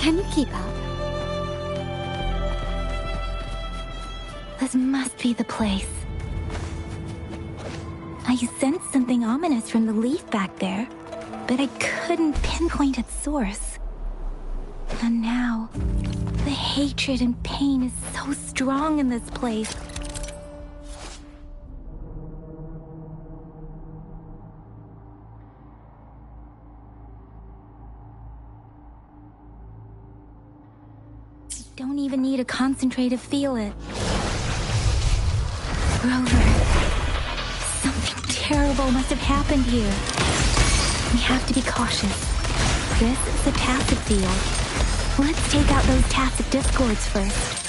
Can you keep up? This must be the place. I sensed something ominous from the leaf back there, but I couldn't pinpoint its source. And now, the hatred and pain is so strong in this place. Don't even need to concentrate to feel it. Rover, something terrible must have happened here. We have to be cautious. This is a tacit field. Let's take out those tacit discords first.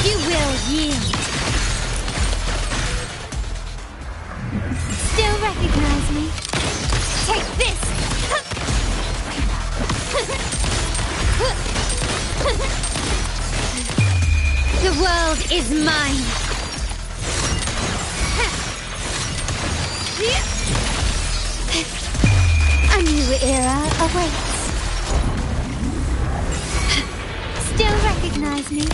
You will yield. Still recognize me? Take this! The world is mine! A new era awaits. Still recognize me?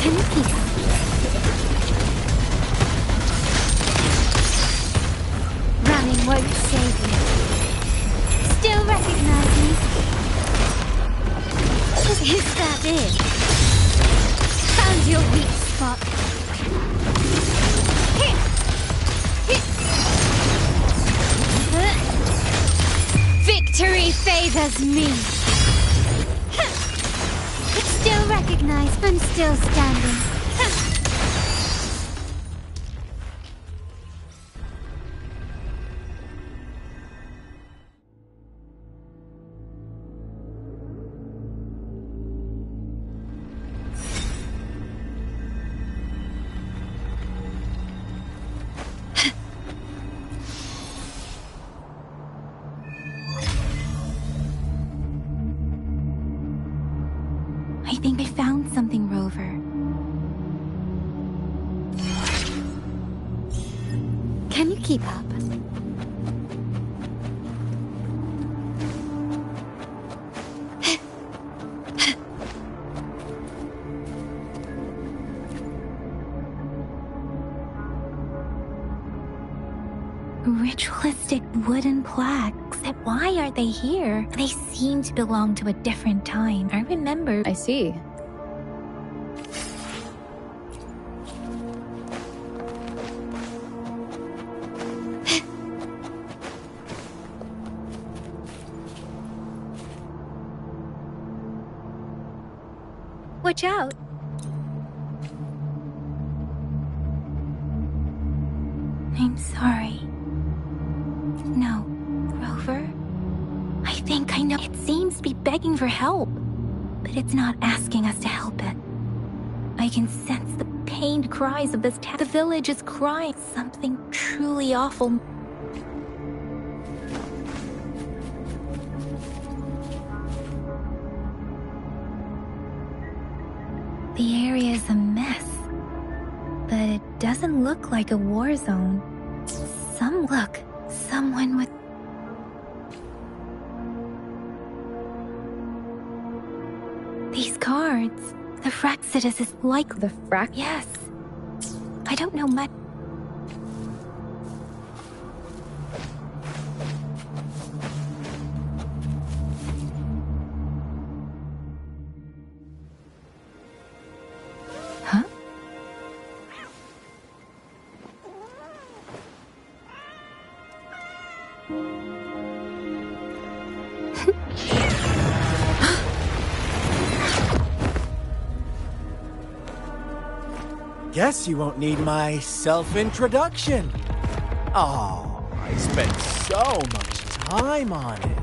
Can you keep up? Running won't save you. Still recognize me? Is that it? Found your weak spot. Victory favors me. Still recognize I'm still standing. I think I found something, Rover. Can you keep up? Ritualistic wooden plaques. Why are they here? They seem to belong to a different time. I remember. I see. Watch out. I'm sorry. No, Rover. I think I know. It seems to be begging for help, but it's not asking us to help it. I can sense the pained cries of this town. The village is crying something truly awful. The area is a mess, but it doesn't look like a war zone. Someone with... These cards, the Fraxidus is like... The Frax? Yes. I don't know much. Huh? Guess you won't need my self-introduction. Oh, I spent so much time on it.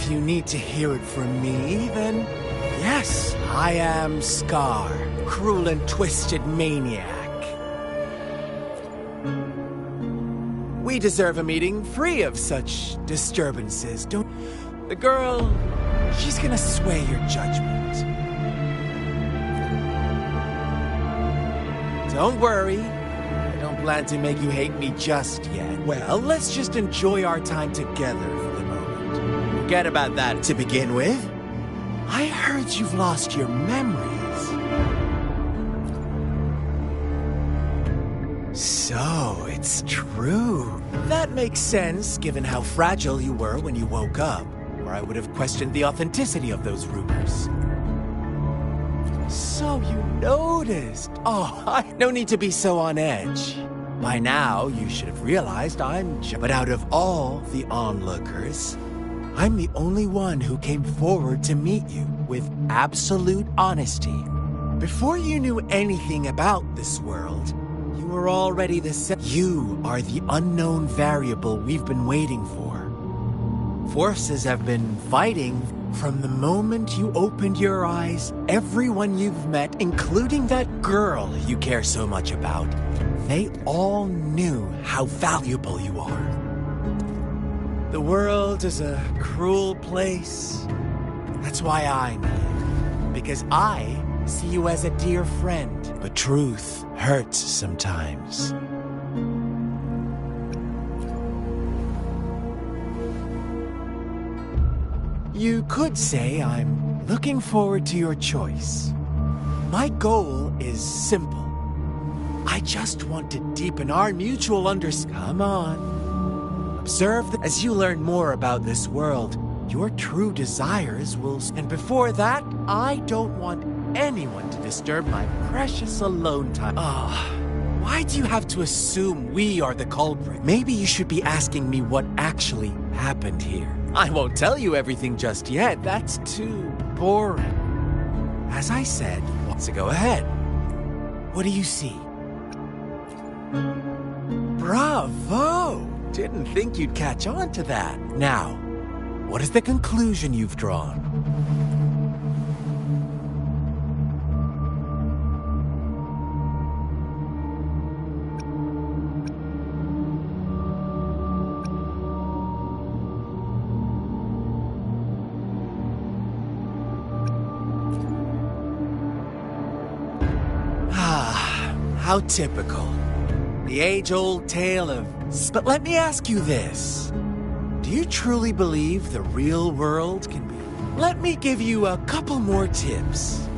if you need to hear it from me, then yes, I am Scar, cruel and twisted maniac. We deserve a meeting free of such disturbances, don't... The girl, she's gonna sway your judgment. Don't worry, I don't plan to make you hate me just yet. Well, let's just enjoy our time together for the moment. Forget about that to begin with. I heard you've lost your memories. So, it's true. That makes sense, given how fragile you were when you woke up, or I would have questioned the authenticity of those rumors. So you noticed. Oh, no need to be so on edge. By now, you should have realized But out of all the onlookers, I'm the only one who came forward to meet you with absolute honesty. Before you knew anything about this world, you were already You are the unknown variable we've been waiting for. Forces have been fighting from the moment you opened your eyes. Everyone you've met, including that girl you care so much about, they all knew how valuable you are. The world is a cruel place. That's why I know you. Because I see you as a dear friend. But truth hurts sometimes. You could say I'm looking forward to your choice. My goal is simple. I just want to deepen our mutual understanding. Come on. Observe as you learn more about this world, your true desires will... And before that, I don't want anyone to disturb my precious alone time. Why do you have to assume we are the culprit? Maybe you should be asking me what actually happened here. I won't tell you everything just yet. That's too boring. As I said, so go ahead. What do you see? Bravo! Didn't think you'd catch on to that. Now, what is the conclusion you've drawn? How typical. The age-old tale of... But let me ask you this. Do you truly believe the real world can be... Let me give you a couple more tips.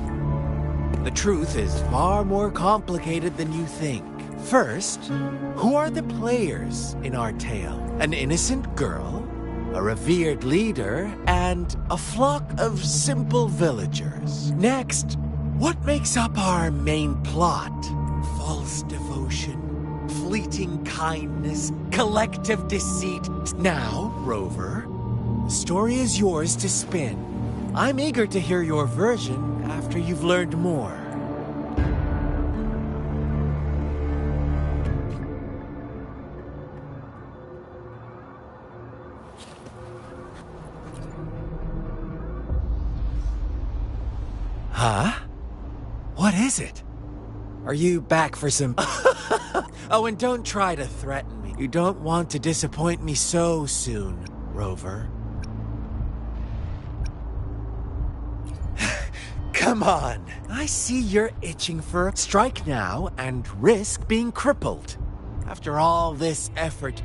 The truth is far more complicated than you think. First, who are the players in our tale? An innocent girl, a revered leader, and a flock of simple villagers. Next, what makes up our main plot? False devotion, fleeting kindness, collective deceit. Now, Rover, the story is yours to spin. I'm eager to hear your version after you've learned more. Huh? What is it? Are you back for some... Oh, and don't try to threaten me. You don't want to disappoint me so soon, Rover. Come on. I see you're itching for a strike now and risk being crippled. After all this effort...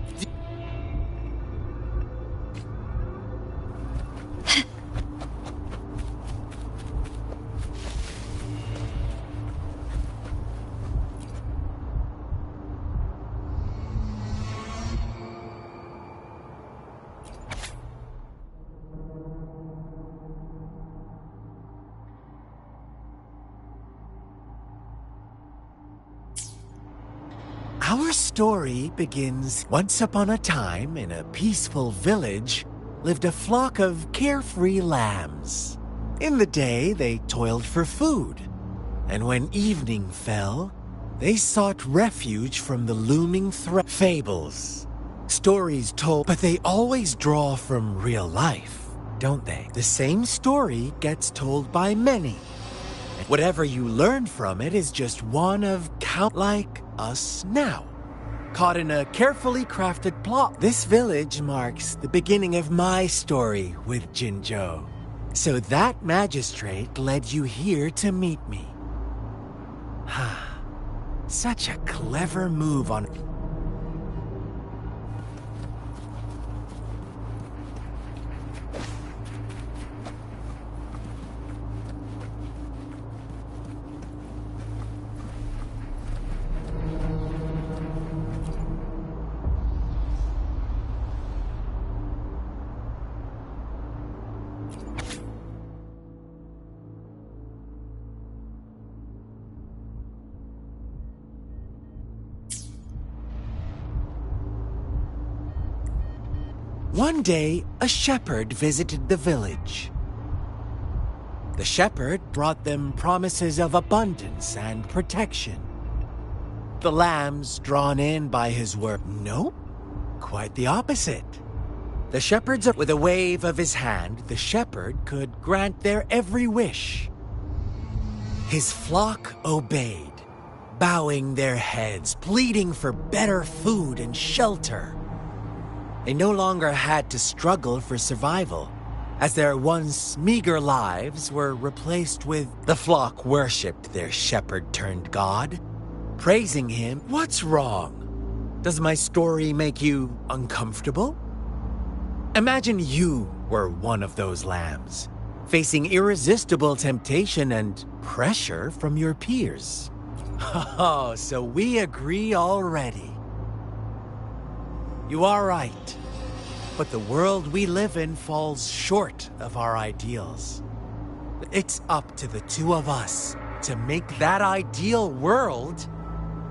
Our story begins once upon a time in a peaceful village lived a flock of carefree lambs. In the day, they toiled for food, and when evening fell, they sought refuge from the looming threat. Fables, stories told, but they always draw from real life. don't they? The same story gets told by many. Whatever you learn from it is just one of count like us now. Caught in a carefully crafted plot. This village marks the beginning of my story with Jinzhou. So that magistrate led you here to meet me. Such a clever move on... One day, a shepherd visited the village. The shepherd brought them promises of abundance and protection. The lambs drawn in by his word. Nope, quite the opposite. The shepherds, with a wave of his hand, the shepherd could grant their every wish. His flock obeyed, bowing their heads, pleading for better food and shelter. They no longer had to struggle for survival, as their once meager lives were replaced with... The flock worshipped their shepherd-turned-god, praising him. What's wrong? Does my story make you uncomfortable? Imagine you were one of those lambs, facing irresistible temptation and pressure from your peers. Oh, so we agree already. You are right, but the world we live in falls short of our ideals. It's up to the two of us to make that ideal world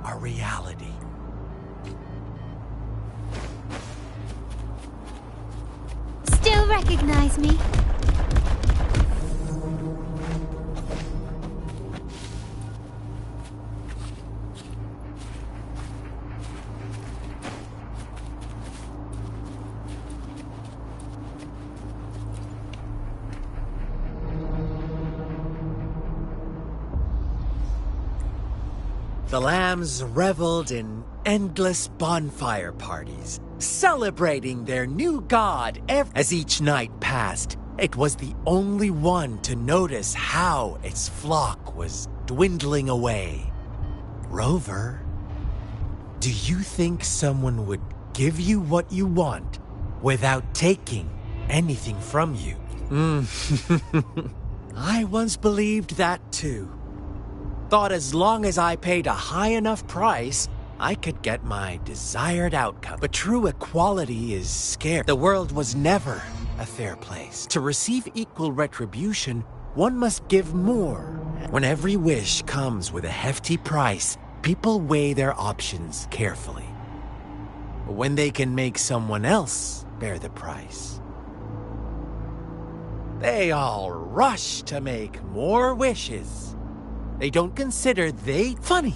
a reality. Still recognize me? The lambs reveled in endless bonfire parties, celebrating their new god. As each night passed, it was the only one to notice how its flock was dwindling away. Rover, do you think someone would give you what you want without taking anything from you? I once believed that too. Thought as long as I paid a high enough price, I could get my desired outcome. But true equality is scarce. The world was never a fair place. To receive equal retribution, one must give more. When every wish comes with a hefty price, people weigh their options carefully. But when they can make someone else bear the price, they all rush to make more wishes. They don't consider they funny.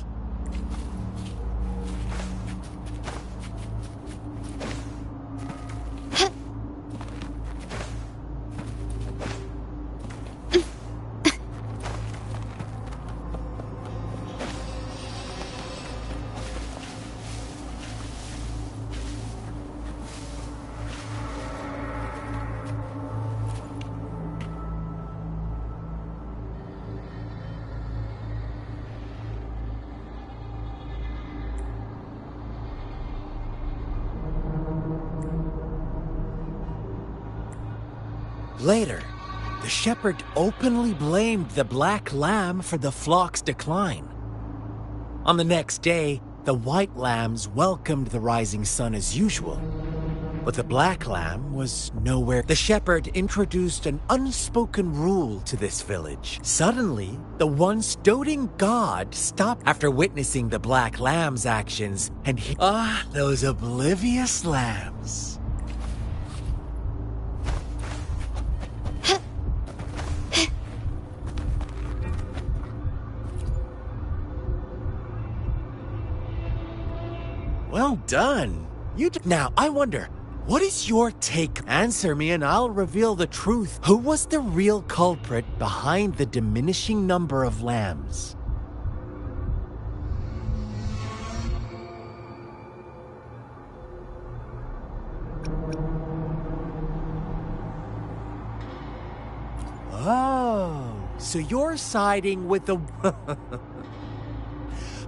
Later, the shepherd openly blamed the black lamb for the flock's decline. On the next day, the white lambs welcomed the rising sun as usual, but the black lamb was nowhere. The shepherd introduced an unspoken rule to this village. Suddenly, the once doting god stopped after witnessing the black lamb's actions, and those oblivious lambs. Well done. Now, I wonder, What is your take? Answer me and I'll reveal the truth. Who was the real culprit behind the diminishing number of lambs? Oh, so you're siding with the...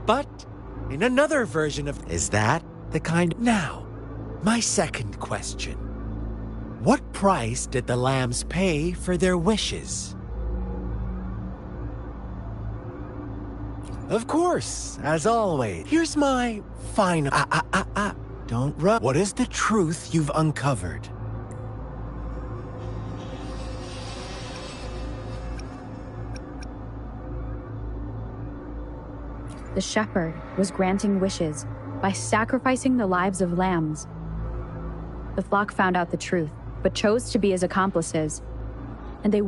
But in another version of... Is that the kind... Now, my second question. What price did the lambs pay for their wishes? Of course, as always. Here's my final... Don't run. What is the truth you've uncovered? The shepherd was granting wishes by sacrificing the lives of lambs. The flock found out the truth, but chose to be his accomplices. And they...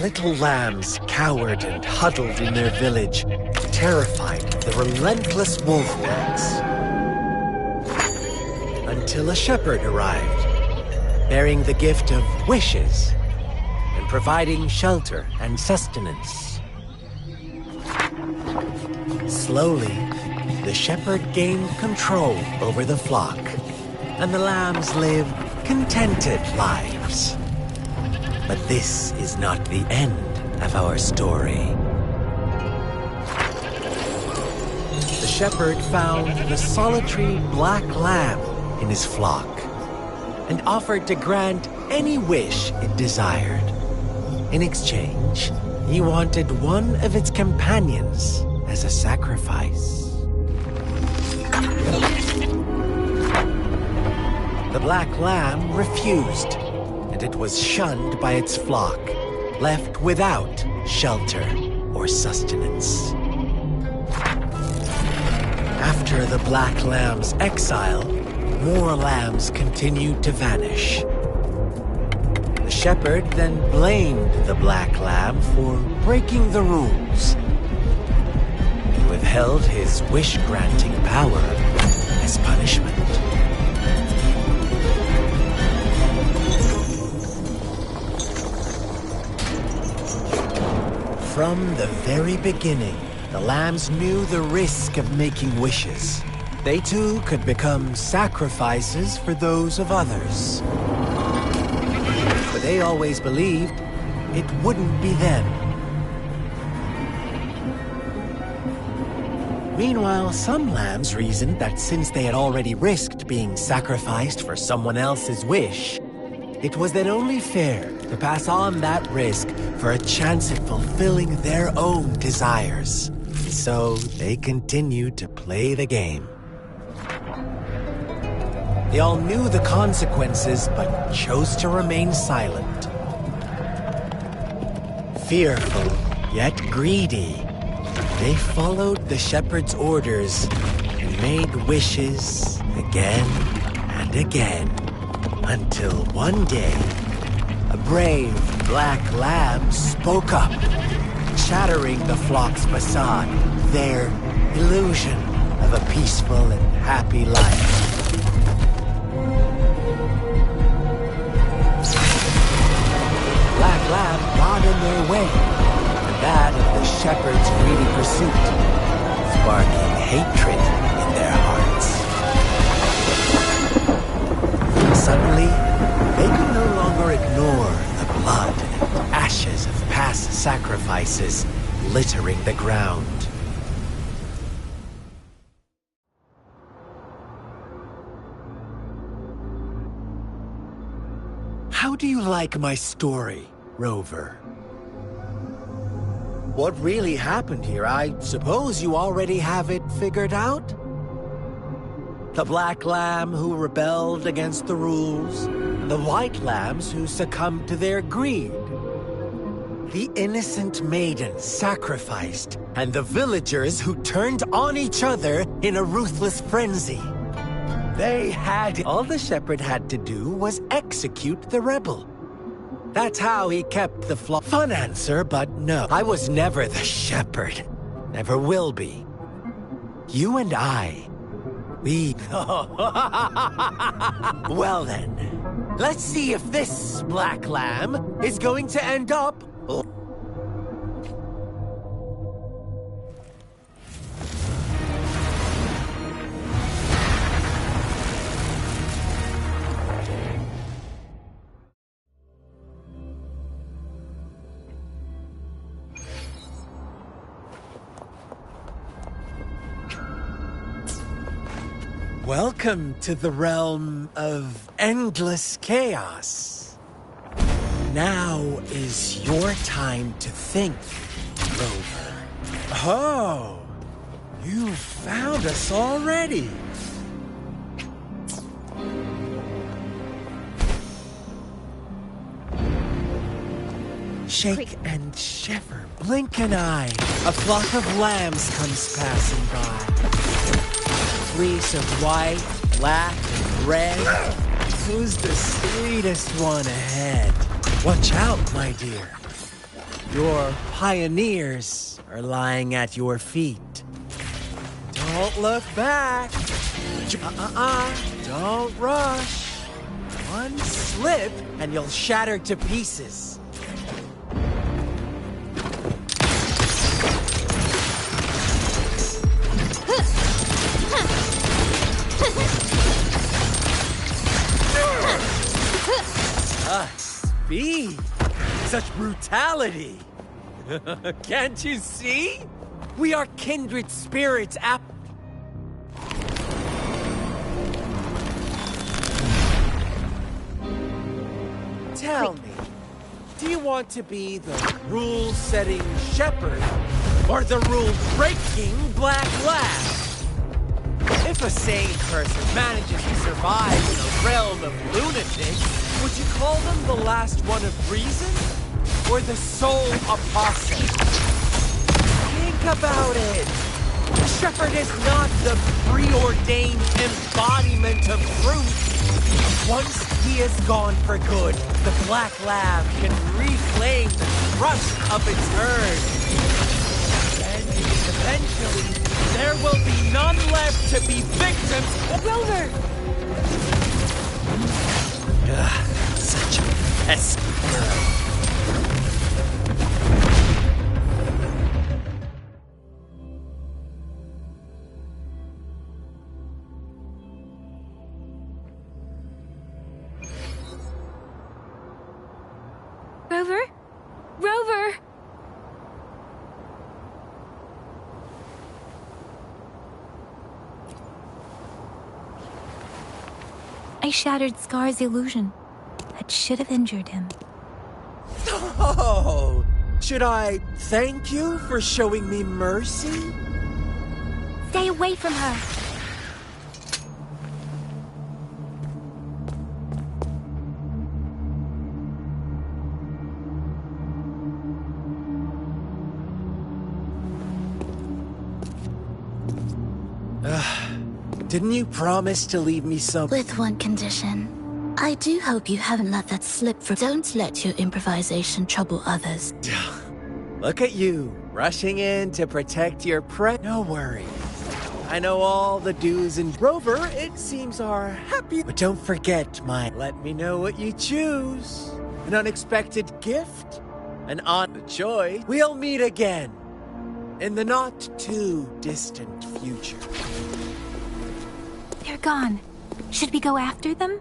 Little lambs cowered and huddled in their village, terrified of the relentless wolf packs. Until a shepherd arrived, bearing the gift of wishes and providing shelter and sustenance. Slowly, the shepherd gained control over the flock, and the lambs lived contented lives. But this is not the end of our story. The shepherd found the solitary black lamb in his flock and offered to grant any wish it desired. In exchange, he wanted one of its companions as a sacrifice. The black lamb refused, and it was shunned by its flock, left without shelter or sustenance. After the black lamb's exile, more lambs continued to vanish. The shepherd then blamed the black lamb for breaking the rules and withheld his wish-granting power as punishment. From the very beginning, the lambs knew the risk of making wishes. They too could become sacrifices for those of others. But they always believed it wouldn't be them. Meanwhile, some lambs reasoned that since they had already risked being sacrificed for someone else's wish, it was then only fair to pass on that risk for a chance at fulfilling their own desires. So they continued to play the game. They all knew the consequences, but chose to remain silent. Fearful, yet greedy, they followed the shepherd's orders and made wishes again and again, until one day, a brave black lamb spoke up, shattering the flock's facade, their illusion of a peaceful and happy life. Black lamb got in their way, and that of the shepherd's greedy pursuit, sparking hatred in their hearts. Suddenly, they could no longer ignore the blood and ashes of past sacrifices littering the ground. How do you like my story, Rover? What really happened here? I suppose you already have it figured out? The black lamb who rebelled against the rules, the white lambs who succumbed to their greed, the innocent maiden sacrificed, and the villagers who turned on each other in a ruthless frenzy. All the shepherd had to do was execute the rebel. That's how he kept the flock. Fun answer, but no. I was never the shepherd. Never will be. You and I We... Well then, let's see if this black lamb is going to end up... Welcome to the realm of endless chaos. Now is your time to think, Rover. Oh, you found us already. Shake and shiver, blink an eye. A flock of lambs comes passing by. Fleece of white, black, and red. Who's the sweetest one ahead? Watch out, my dear. Your pioneers are lying at your feet. Don't look back. Don't rush. One slip and you'll shatter to pieces. Speed! Such brutality! Can't you see? We are kindred spirits. Tell me, do you want to be the rule-setting shepherd or the rule-breaking black lab? If a sane person manages to survive in a realm of lunatics, would you call them the last one of reason? Or the sole apostle? Think about it. The shepherd is not the preordained embodiment of truth. Once he is gone for good, the black lab can reclaim the trust of its herd. And eventually, there will be none left to be victims. Rover! Such a mess. Rover? Rover! I shattered Scar's illusion. That should have injured him. Oh! Should I thank you for showing me mercy? Stay away from her! Didn't you promise to leave me some... With one condition. I do hope you haven't let that slip for... Don't let your improvisation trouble others. Look at you, rushing in to protect your prey. No worries. I know all the do's and... Rover, it seems are happy. But don't forget my... Let me know what you choose. An unexpected gift? An odd choice? We'll meet again. In the not-too-distant future. They're gone. Should we go after them?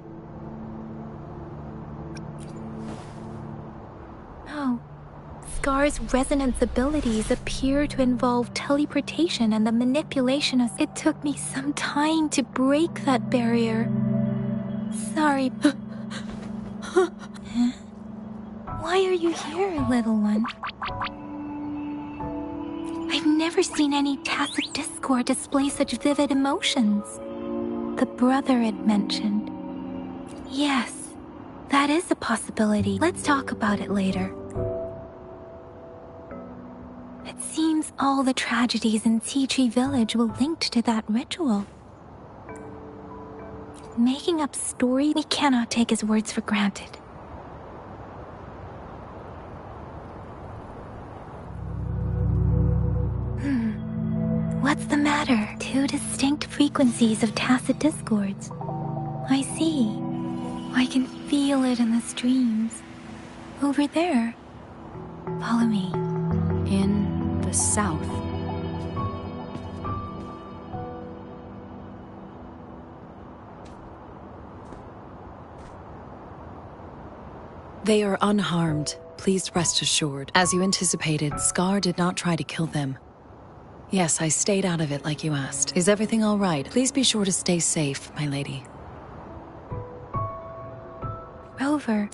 No. Scar's resonance abilities appear to involve teleportation and the manipulation of... It took me some time to break that barrier. Sorry. Why are you here, little one? I've never seen any tacit discord display such vivid emotions. The brother had mentioned. Yes, that is a possibility. Let's talk about it later. It seems all the tragedies in Tea Tree Village were linked to that ritual. Making up stories, we cannot take his words for granted. What's the matter? Too distinct for frequencies of tacit discords. I see. I can feel it in the streams. Over there. Follow me. In the south. They are unharmed. Please rest assured. As you anticipated, Scar did not try to kill them. Yes, I stayed out of it like you asked. Is everything all right? Please be sure to stay safe, my lady. Rover,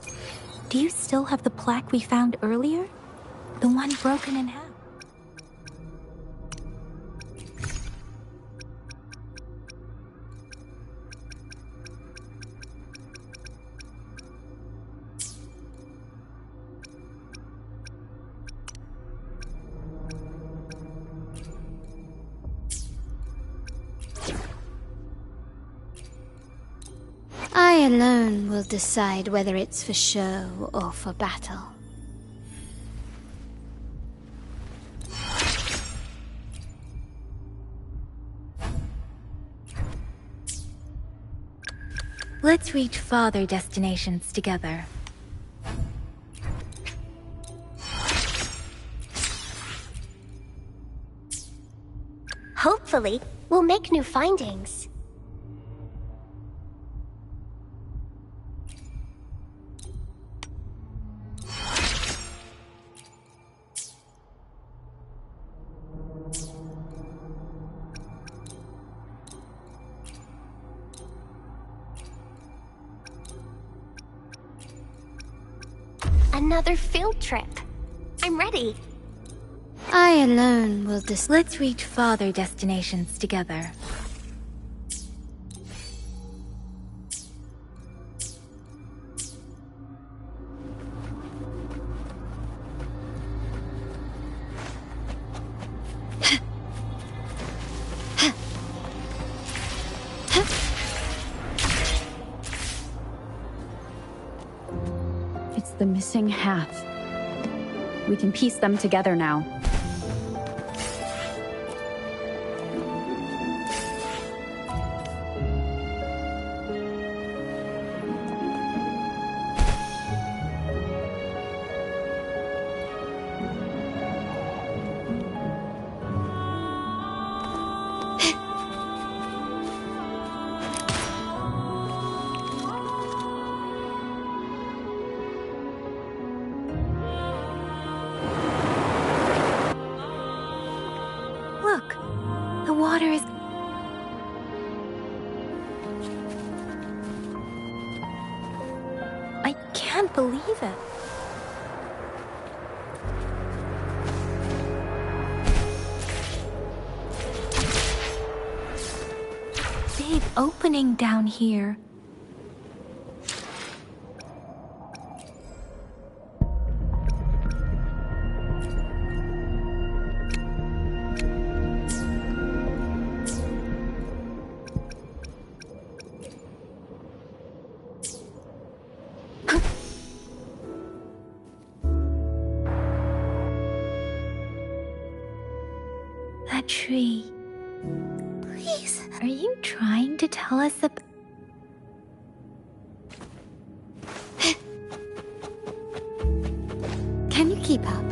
do you still have the plaque we found earlier? The one broken in half? I alone will decide whether it's for show or for battle. Let's reach farther destinations together. Hopefully, we'll make new findings. Another field trip. I'm ready. I alone will decide. Let's reach farther destinations together. It's the missing half. We can piece them together now. Look, the water is... I can't believe it. Big opening down here. That tree. Please. Are you trying to tell us about... Can you keep up?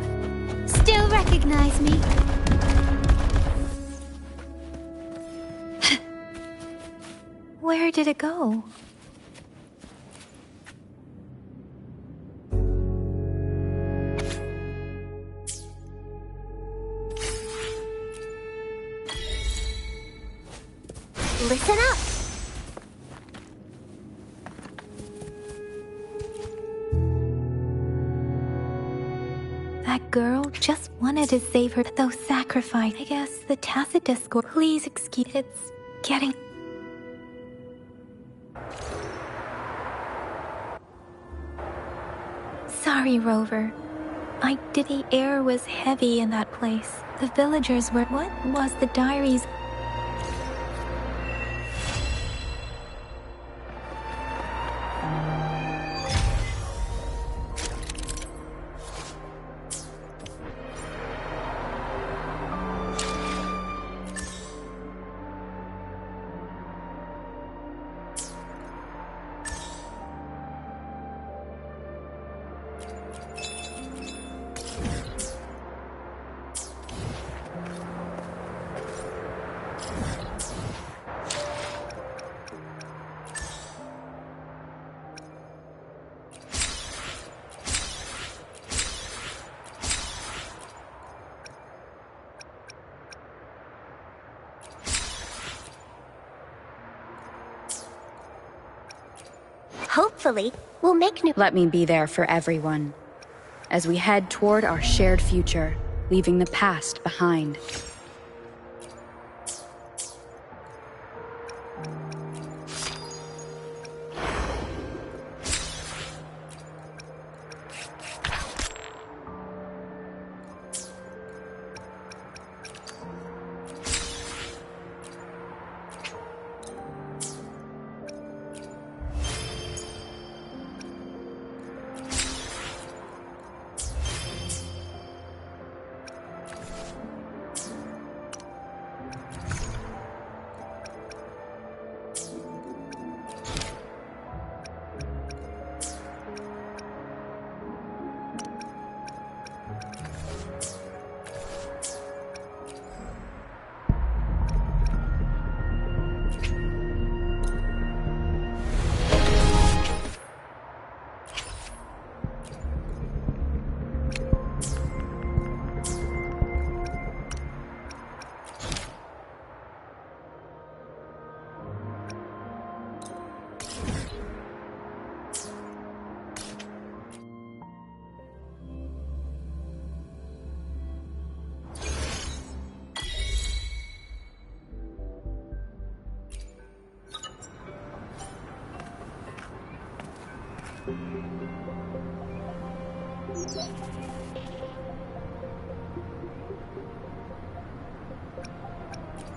Still recognize me? Where did it go? Listen up. That girl just wanted to save her, though sacrifice. I guess the tacit discord. Please excuse. It's getting... Sorry, Rover. The air was heavy in that place. The villagers were... What was the diaries? Hopefully, we'll make new— Let me be there for everyone as we head toward our shared future, leaving the past behind.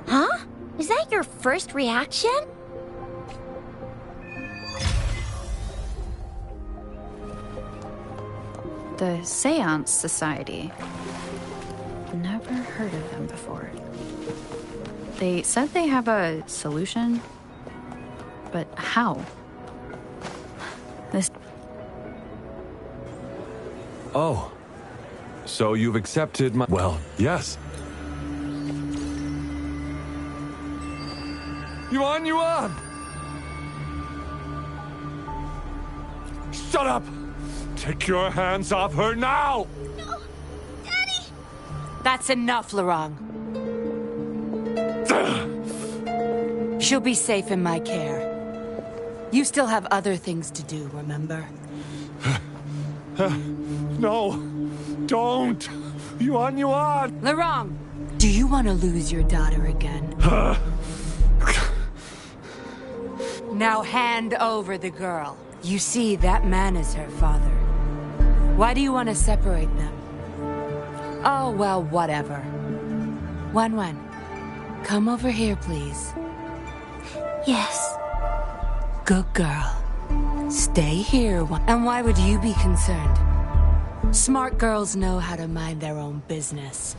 Huh? Is that your first reaction? The Seance Society. Never heard of them before. They said they have a solution, but how? This... Oh. So you've accepted my... Well, yes. Yuan! Shut up! Take your hands off her now! No! Daddy! That's enough, Lorang. She'll be safe in my care. You still have other things to do, remember? No! Don't! Yuan! Lorang! Do you want to lose your daughter again? Now hand over the girl. You see, that man is her father. Why do you want to separate them? Oh, well, whatever. Wan, come over here, please. Yes. Good girl. Stay here. And why would you be concerned? Smart girls know how to mind their own business.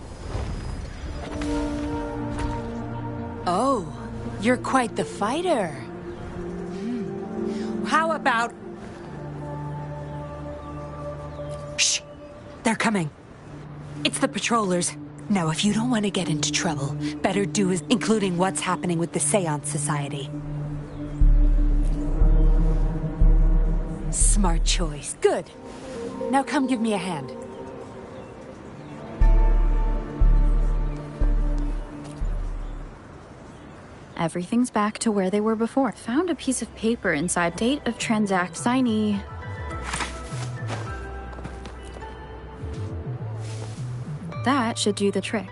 Oh, you're quite the fighter. How about... Shh! They're coming. It's the patrollers. Now, if you don't want to get into trouble, better do as... including what's happening with the Seance Society. Smart choice. Good. Now come give me a hand. Everything's back to where they were before. Found a piece of paper inside. Date of transact signee. That should do the trick.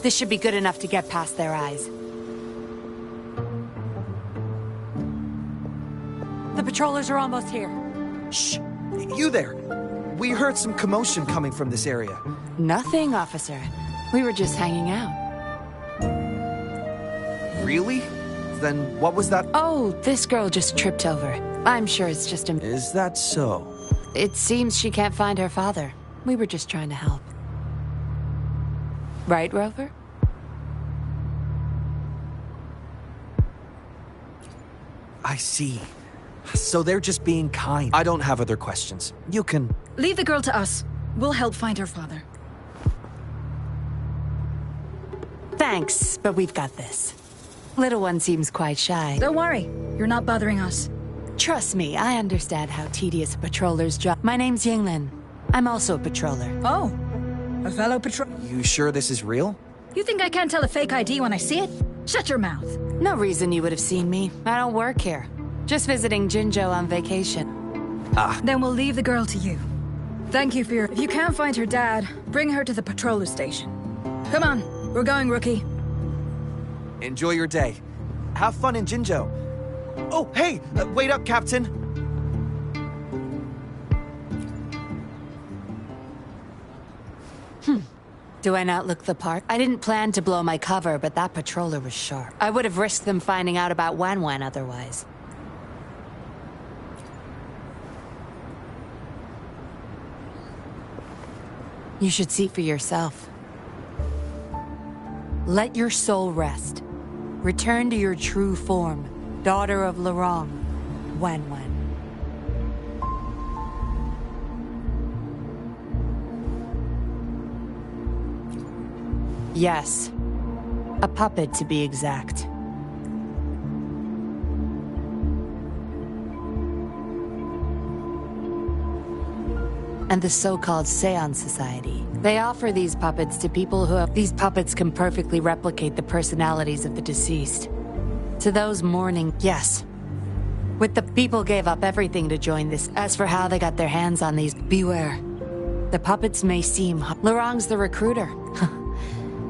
This should be good enough to get past their eyes. The patrollers are almost here. Shh! You there! We heard some commotion coming from this area. Nothing, officer. We were just hanging out. Really? Then what was that? Oh, this girl just tripped over. I'm sure it's just a... Is that so? It seems she can't find her father. We were just trying to help. Right, Rover? I see. So they're just being kind. I don't have other questions. You can... Leave the girl to us. We'll help find her father. Thanks, but we've got this. Little one seems quite shy. Don't worry. You're not bothering us. Trust me, I understand how tedious a patroller's job... My name's Yinglin. I'm also a patroller. Oh, a fellow patrol... You sure this is real? You think I can't tell a fake ID when I see it? Shut your mouth. No reason you would have seen me. I don't work here. Just visiting Jinjo on vacation. Then we'll leave the girl to you. Thank you for your... If you can't find her dad, bring her to the patroller station. Come on, we're going, rookie. Enjoy your day. Have fun in Jinjo. Oh, hey! Wait up, Captain! Do I not look the part? I didn't plan to blow my cover, but that patroller was sharp. I would have risked them finding out about Wan otherwise. You should see for yourself. Let your soul rest. Return to your true form, daughter of Lorong, Wan. Yes. A puppet, to be exact. And the so-called Seance Society. They offer these puppets to people who have... These puppets can perfectly replicate the personalities of the deceased. To those mourning, yes. With the people gave up everything to join this. As for how they got their hands on these, beware. The puppets may seem... Lorong's the recruiter.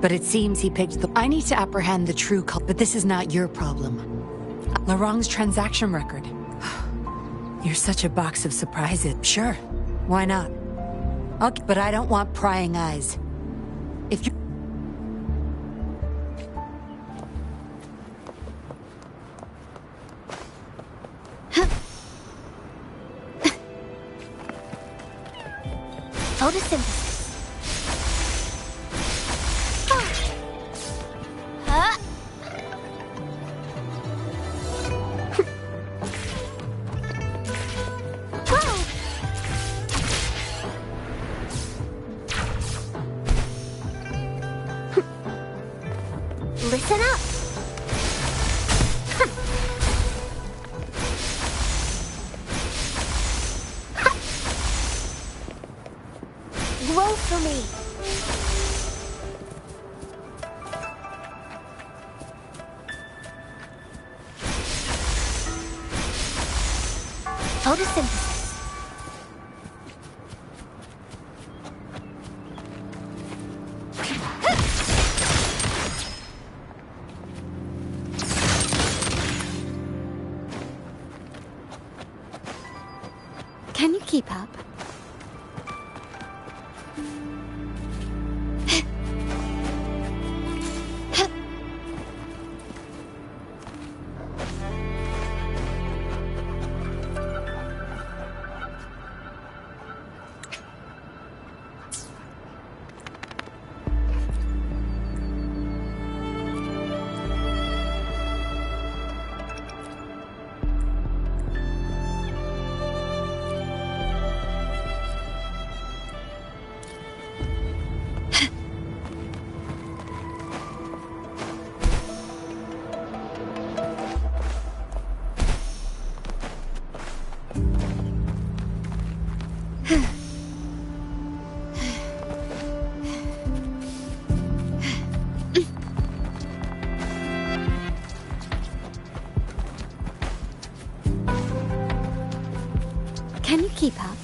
But it seems he picked the... I need to apprehend the true cult, but this is not your problem. Lorong's transaction record. You're such a box of surprises. Sure, why not? Okay, but I don't want prying eyes. If you... Photosynthesis. Listen up! Roll for me! Photosynthesis. Can you keep up? Can you keep up?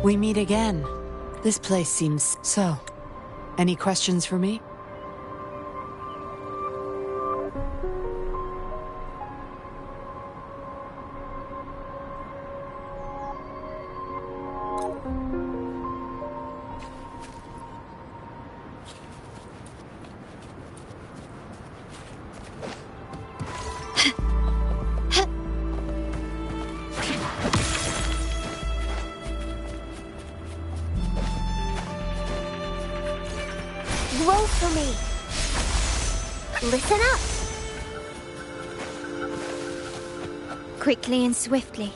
We meet again. This place seems... So, any questions for me? Roll for me. Listen up. Quickly and swiftly.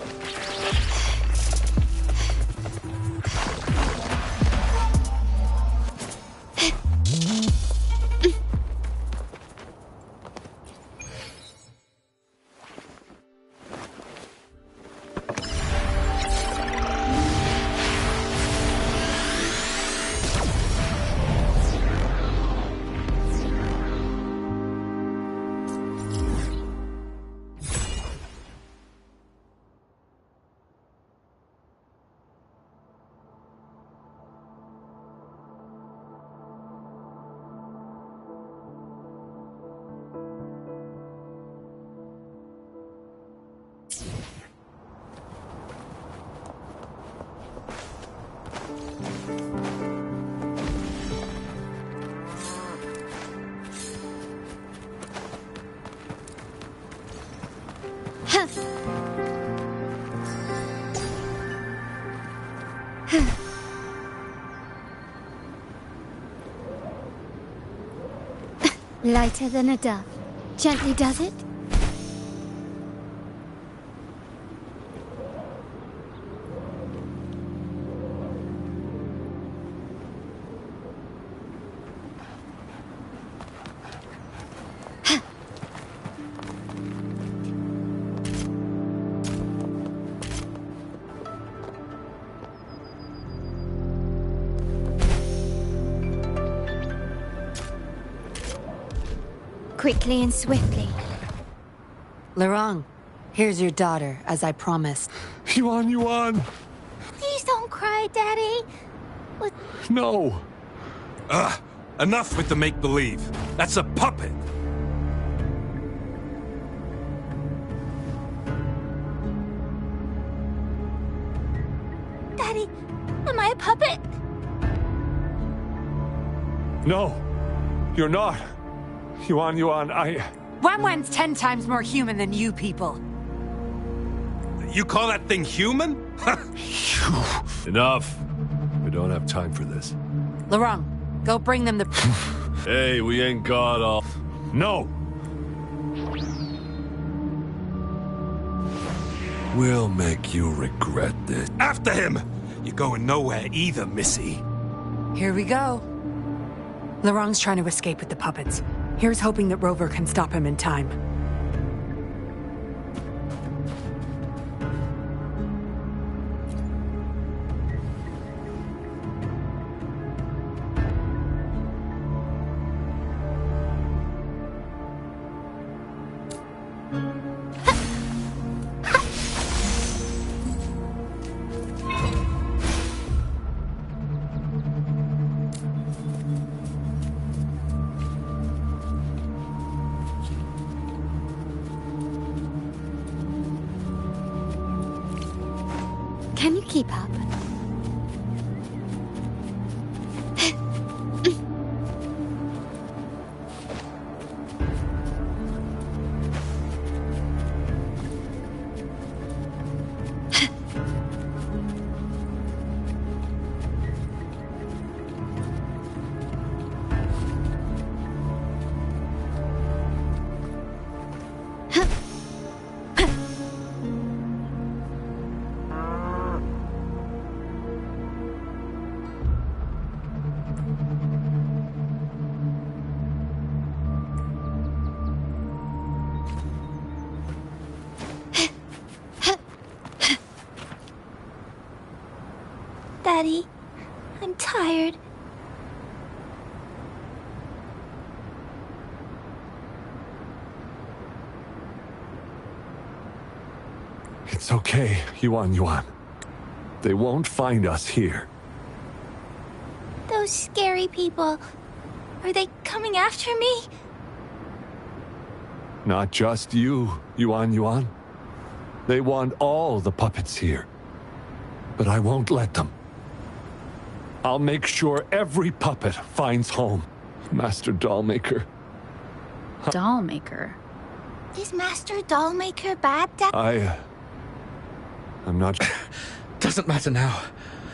Lighter than a dove. Gently does it? Quickly and swiftly. Lorang, here's your daughter, as I promised. Yuan! Please don't cry, Daddy. No! Enough with the make-believe. That's a puppet. Daddy, am I a puppet? No! You're not! Yuan, Wenwen's 10 times more human than you people. You call that thing human? Enough! We don't have time for this. Lorang, go bring them the... Hey, we ain't got all... No! We'll make you regret this. After him! You're going nowhere either, Missy. Here we go. Lorang's trying to escape with the puppets. Here's hoping that Rover can stop him in time. Can you keep up? Daddy, I'm tired. It's okay, Yuan. They won't find us here. Those scary people, are they coming after me? Not just you, Yuan. They want all the puppets here. But I won't let them. I'll make sure every puppet finds home. Master Dollmaker. Dollmaker? Is Master Dollmaker bad, Dad? I'm not... Doesn't matter now.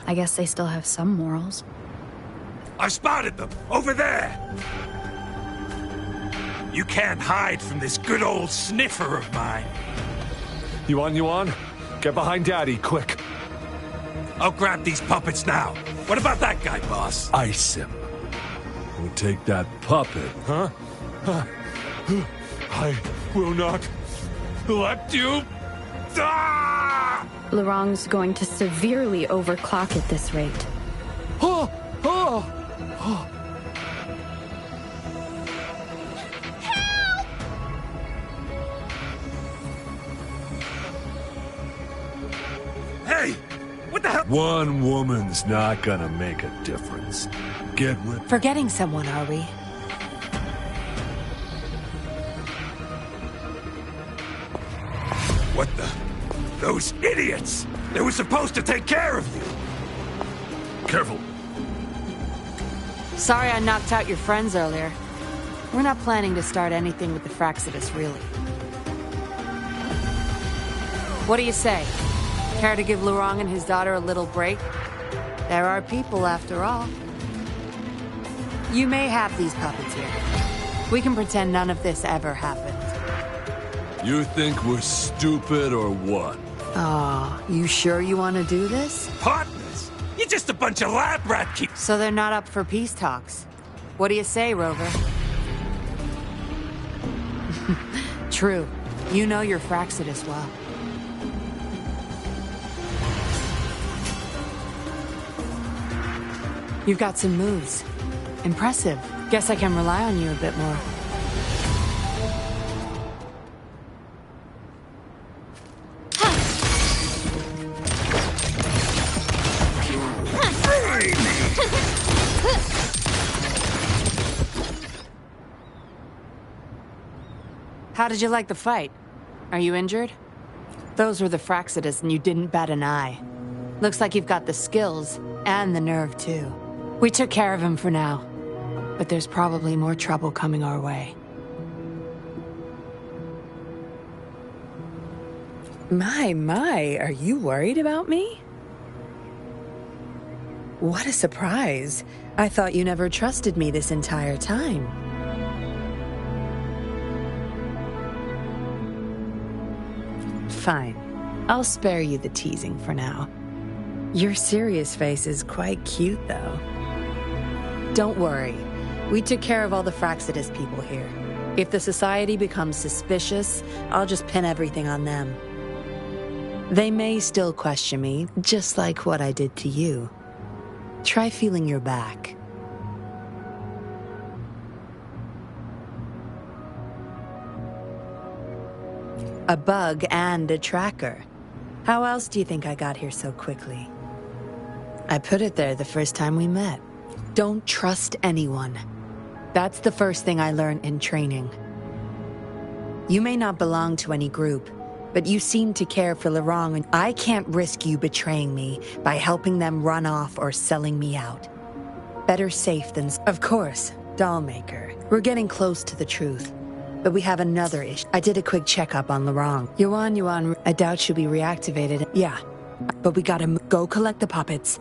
I guess they still have some morals. I spotted them! Over there! You can't hide from this good old sniffer of mine. Yuan? Get behind Daddy, quick. I'll grab these puppets now. What about that guy, boss? Ice him. We'll take that puppet. Huh? I will not let you... Ah! Laurent's going to severely overclock at this rate. Hey! What the hell? One woman's not gonna make a difference. Get with... Forgetting someone, are we? What the... Those idiots! They were supposed to take care of you! Careful. Sorry I knocked out your friends earlier. We're not planning to start anything with the Fraxidus, really. What do you say? Care to give Laurent and his daughter a little break? There are people, after all. You may have these puppets here. We can pretend none of this ever happened. You think we're stupid or what? Aw, you sure you want to do this? Partners? You're just a bunch of lab rat keeps. So they're not up for peace talks. What do you say, Rover? True. You know your Fraxidus well. You've got some moves. Impressive. Guess I can rely on you a bit more. How did you like the fight? Are you injured? Those were the Fraxidus and you didn't bat an eye. Looks like you've got the skills and the nerve too. We took care of him for now, but there's probably more trouble coming our way. My, are you worried about me? What a surprise. I thought you never trusted me this entire time. Fine. I'll spare you the teasing for now. Your serious face is quite cute, though. Don't worry. We took care of all the Fraxidus people here. If the Society becomes suspicious, I'll just pin everything on them. They may still question me, just like what I did to you. Try feeling your back. A bug and a tracker. How else do you think I got here so quickly? I put it there the first time we met. Don't trust anyone. That's the first thing I learned in training. You may not belong to any group, but you seem to care for Laurent, and I can't risk you betraying me by helping them run off or selling me out. Better safe than... Of course, Dollmaker. We're getting close to the truth. But we have another issue. I did a quick checkup on Laurent. Yuan, I doubt she'll be reactivated. Yeah, but we gotta go collect the puppets.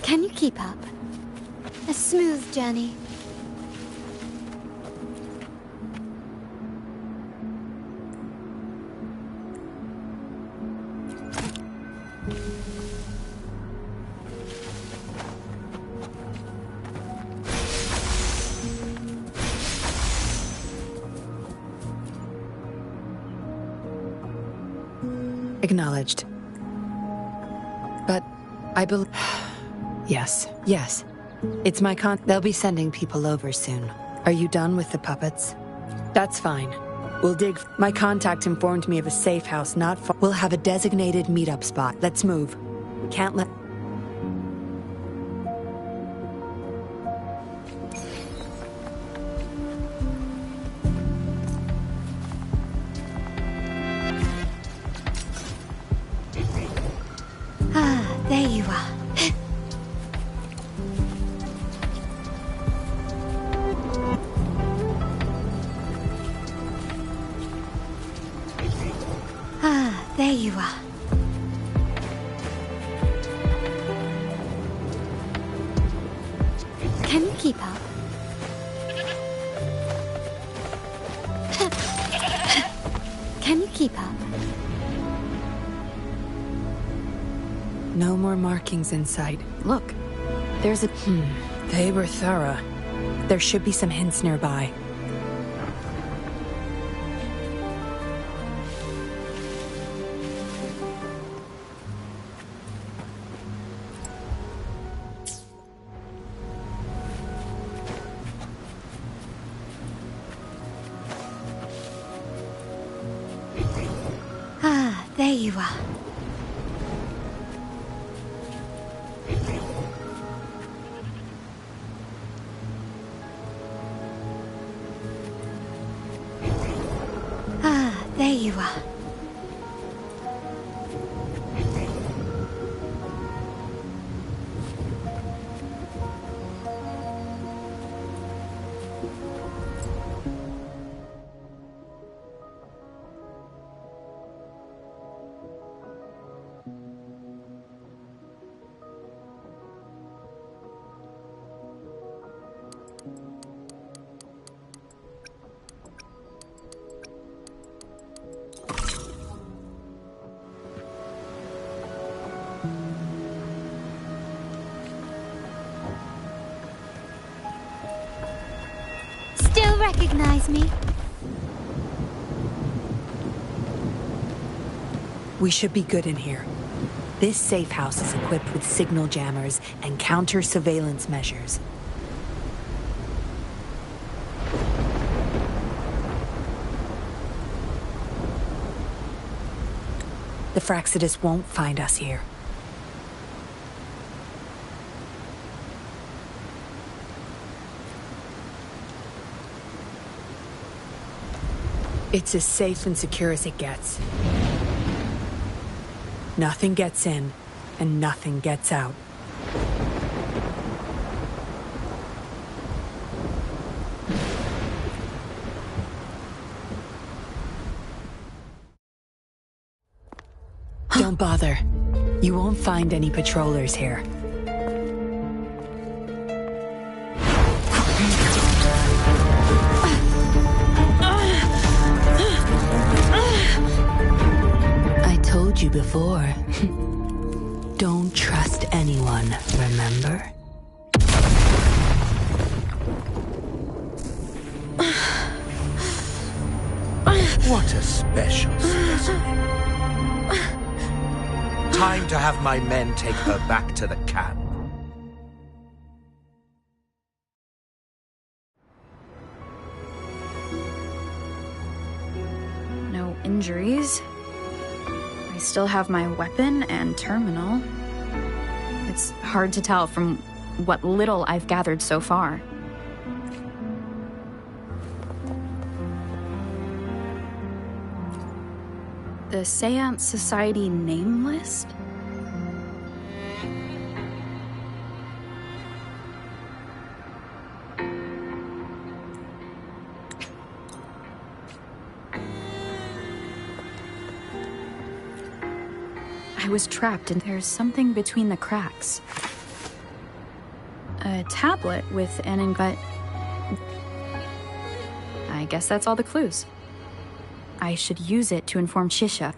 Can you keep up? A smooth journey. Acknowledged. But I believe... Yes. It's my They'll be sending people over soon. Are you done with the puppets? That's fine. We'll dig. My contact informed me of a safe house not far. We'll have a designated meetup spot. Let's move. We can't let... Ah, there you are. Ah, there you are. Can you keep up? Can you keep up? No more markings in sight. Look, there's a... They were thorough. There should be some hints nearby. Ah, there you are. Ah, there you are. Still recognize me? We should be good in here. This safe house is equipped with signal jammers and counter-surveillance measures. The Fraxidus won't find us here. It's as safe and secure as it gets. Nothing gets in, and nothing gets out. Don't bother. You won't find any patrollers here. I told you before. Don't trust anyone, remember? What a special specimen. Time to have my men take her back to the camp. No injuries. I still have my weapon and terminal. It's hard to tell from what little I've gathered so far. The Seance Society name list? I was trapped and there's something between the cracks. A tablet with an invite. I guess that's all the clues. I should use it to inform Shisha.